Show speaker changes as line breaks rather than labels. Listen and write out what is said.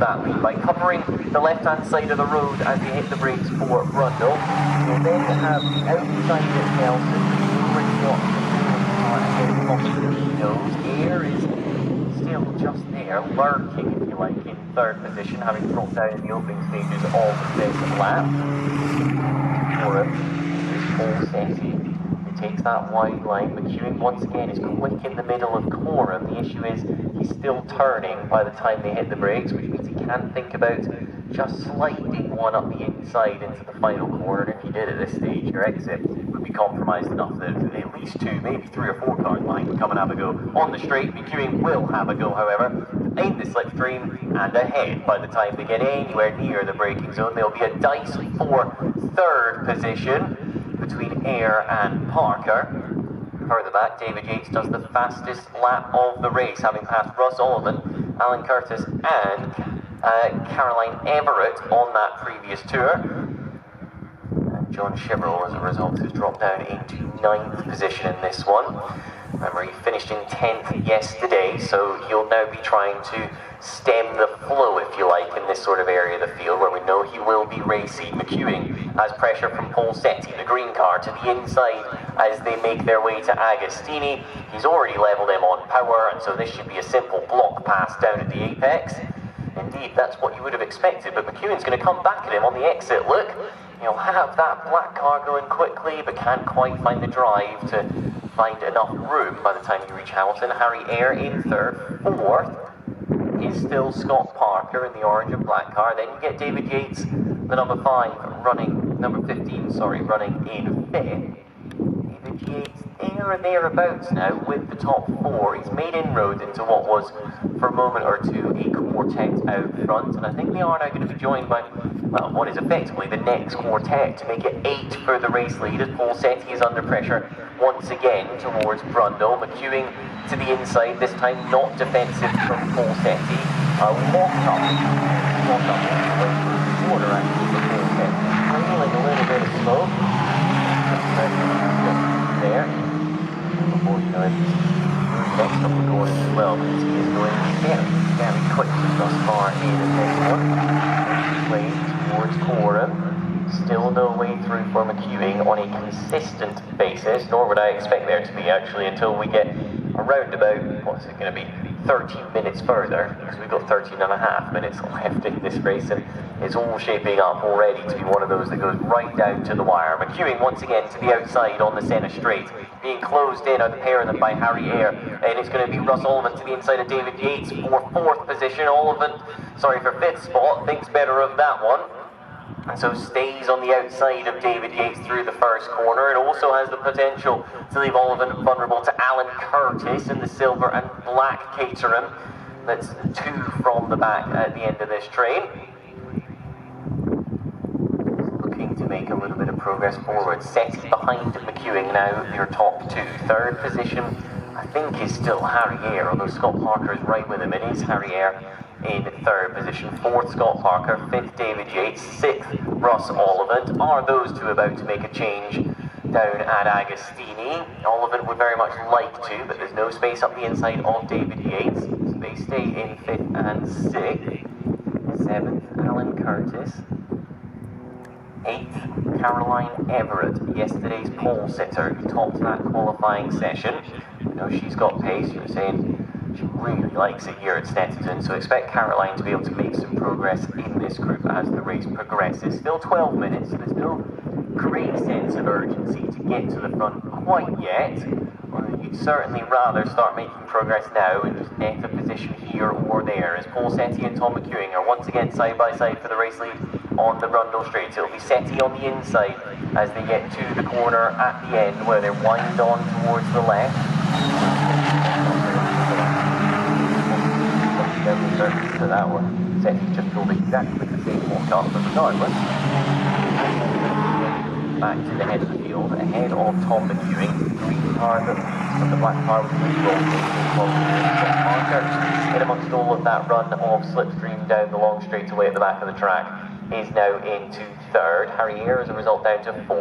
that lead by covering the left-hand side of the road as they hit the brakes for Brundle. You'll then have the outside of Nelson, already got the nose. Air is still just there, lurking, if you like, in third position, having dropped out in the opening stages of this lap. For him, Paul Setti. He takes that wide line. McEwen once again is quick in the middle of Coram. The issue is he's still turning by the time they hit the brakes, which means he can think about just sliding one up the inside into the final corner. And if you did at this stage, your exit would be compromised enough that at least 2, maybe 3 or 4 cars line would come and have a go on the straight. McEwen will have a go, however, in the slipstream and ahead. By the time they get anywhere near the braking zone, there'll be a dice for third position between Eyre and Parker. Further back, David Yates does the fastest lap of the race, having passed Russ Olivan, Alan Curtis and Caroline Everett on that previous tour. And John Chevrolet, as a result, has dropped down into 9th position in this one. Remember, he finished in 10th yesterday, so he'll now be trying to stem the flow, if you like, in this sort of area of the field where we know he will be racy. McEwen has pressure from Paul Setti, the green car, to the inside as they make their way to Agostini. He's already levelled him on power, and so this should be a simple block pass down at the apex. Indeed, that's what you would have expected, but McEwen's going to come back at him on the exit. Look, he'll have that black car going quickly, but can't quite find the drive to find enough room by the time you reach Hamilton. Harry Eyre in third. Fourth is still Scott Parker in the orange and black car. Then you get David Yates, the number 15, running in fifth. David Yates there or thereabouts now with the top 4. He's made inroads into what was, for a moment or two, a quartet out front, and I think they are now going to be joined by, well, what is effectively the next quartet to make it 8 for the race lead as Paul Setti is under pressure once again towards Brundle. McEwen to the inside, this time not defensive from Paul Setti. Walk up in the corner actually for Paul Setti, trailing a little bit of smoke. There. Before you know it, next up the corners as well, but he is going very quickly thus far in this one. Way towards Coram. Still no way through for McEwen on a consistent basis, nor would I expect there to be actually until we get around about, what's it going to be, 13 minutes further, because we've got 13 and a half minutes left in this race, and it's all shaping up already to be one of those that goes right down to the wire. McEwen once again to the outside on the centre straight, being closed in on the pair of them by Harry Eyre, and it's going to be Russ Olivan to the inside of David Yates for 4th position. Olivan, sorry, for 5th spot, thinks better of that one. And so stays on the outside of David Yates through the first corner. It also has the potential to leave Olivan vulnerable to Alan Curtis in the silver and black Caterham. That's 2 from the back at the end of this train. Looking to make a little bit of progress forward. Setti behind McEwen now, your top 2. Third position, I think, is still Harry Eyre, although Scott Parker is right with him. It is Harry Eyre in third position. 4th, Scott Parker. 5th, David Yates. 6th, Russ Olivan. Are those two about to make a change down at Agostini? Olivan would very much like to, but there's no space up the inside of David Yates. So they stay in 5th and 6th. 7th, Alan Curtis. 8th, Caroline Everett, yesterday's pole sitter, who topped that qualifying session. You know, she's got pace. You're saying she really likes it here at Snetterton, so expect Caroline to be able to make some progress in this group as the race progresses. Still 12 minutes, so there's no great sense of urgency to get to the front quite yet. Although you'd certainly rather start making progress now and just net a position here or there, as Paul Setti and Tom McEwen are once again side by side for the race lead on the Brundle straight. So it'll be Setti on the inside as they get to the corner at the end where they wind on towards the left. To that one. Setti just pulled exactly the same walk up, but regardless, back to the head of the field, ahead of Tom McEwen. Green car that leads from the black car with the Parker. In amongst all of that run of slipstream down the long straightaway at the back of the track is now into 3rd. Harry Eyre, as a result, down to 4th.